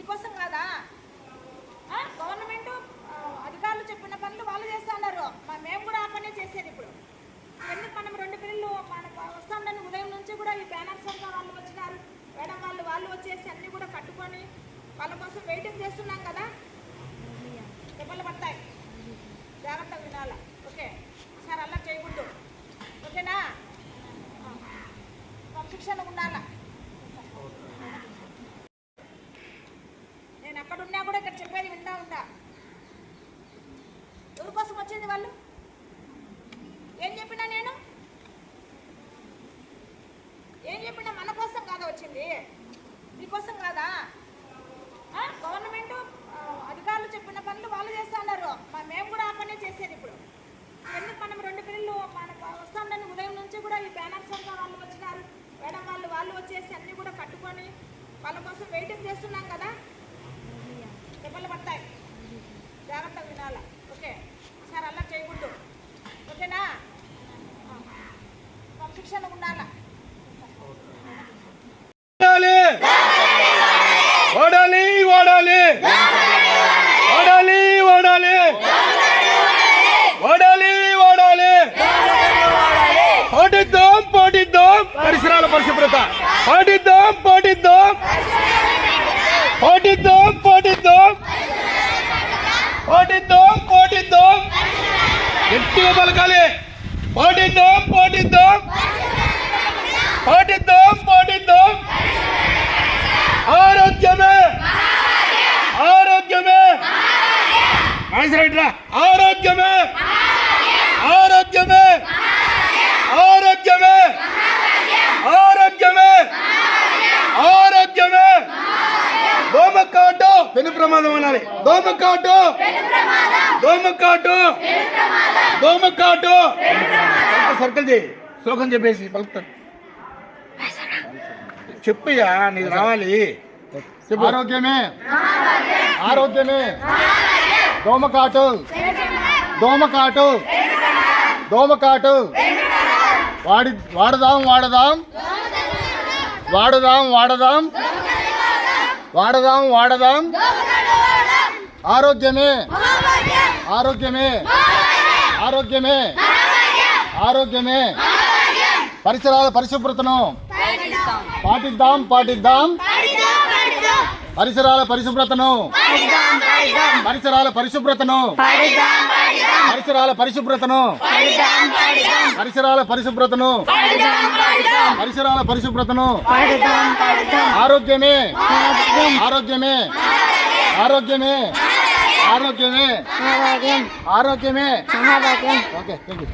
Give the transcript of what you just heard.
మీకోసం కాదా? గవర్నమెంట్ అధికారులు చెప్పిన పనులు వాళ్ళు చేస్తున్నారు. మేము కూడా ఆ పనే చేసేది. ఇప్పుడు ఎందుకు మనం 2 పిల్లలు మనకు వస్తుందని ఉదయం నుంచి కూడా ఈ బ్యానర్స్ అంతా వాళ్ళు వచ్చినారు. మేడం వాళ్ళు వచ్చేసి అన్నీ కూడా కట్టుకొని వాళ్ళ కోసం వెయిటింగ్ చేస్తున్నాం కదా. దెబ్బలు పడతాయి, జాగ్రత్తగా వినాలా. ఓకే సార్, అలా చేయకూడదు. ఓకేనా? శిక్షణ ఉండాలా. నేను అక్కడున్నా కూడా ఇక్కడ చెప్పేది వింటా ఉంటా. ఎవరి కోసం వచ్చింది వాళ్ళు? ఏం చెప్పినా నేను ఏం చెప్పినా మన కోసం కాదా వచ్చింది? మీకోసం కాదా? గవర్నమెంట్ అధికారులు చెప్పిన పనులు వాళ్ళు చేస్తున్నారు. మేము కూడా ఆ పనే చేసేది. ఇప్పుడు ఎందుకు మనం 2 పిల్లలు మనకు వస్తుందని ఉదయం నుంచి కూడా ఈ బ్యానర్స్ అంతా వాళ్ళు వచ్చినారు. మేడం వాళ్ళు వచ్చేసి అన్నీ కూడా కట్టుకొని వాళ్ళ కోసం వెయిటింగ్ చేస్తున్నాం కదా. దెబ్బలు పడతాయి, జాగ్రత్తగా వినాలా. ఓకే సార్, అలా చేయకూడదు. ఓకేనా? శిక్షణ ఉండాలా. ఓడాలి ఓడాలి ఓడాలి ఓడాలి ఓడాలి ఓడాలి పాటిద్దాం పాటిద్దాం పరిసరాల పరిశుభ్రత. పాటిద్దాం పాటిద్దాం పాటిద్దాం పాటిద్దాం పాటిద్దాం పాటిద్దాం గట్టిగా పలకాలి. పాటిద్దాం పాటిద్దాం పాటిద్దాం పాటిద్దాం. ఆరోగ్యమే ఆరోగ్యమే ఆరోగ్యమే ఆరోగ్యమే ఆరోగ్యమే ఆరోగ్యమే ఆరోగ్యమే. దోమకాటు పెను ప్రమాదం అనాలి. దోమకాటు దోమకాటు దోమకాటు. సర్కిల్ చేయి, శ్లోకం చెప్పేసి పలుకుతాను. చెప్పయ్యా, నీకు రావాలి. ఆరోగ్యమే ఆరోగ్యమే. దోమకాటు దోమకాటు దోమకాటు. వాడదాం వాడదాం వాడదాం వాడదాం వాడదాం వాడదాం. ఆరోగ్యమే ఆరోగ్యమే ఆరోగ్యమే ఆరోగ్యమే. పరిసరాల పరిశుభ్రతను పాటిద్దాం పాటిద్దాం. పరిసరాల పరిశుభ్రతను పరిసరాల పరిశుభ్రతను పరిసరాల పరిశుభ్రతను పరిసరాల పరిశుభ్రతను పరిసరాల పరిశుభ్రతను. ఆరోగ్యమే ఆరోగ్యమే ఆరోగ్యమే ఆరోగ్యమే ఆరోగ్యమే. Okay, thank you.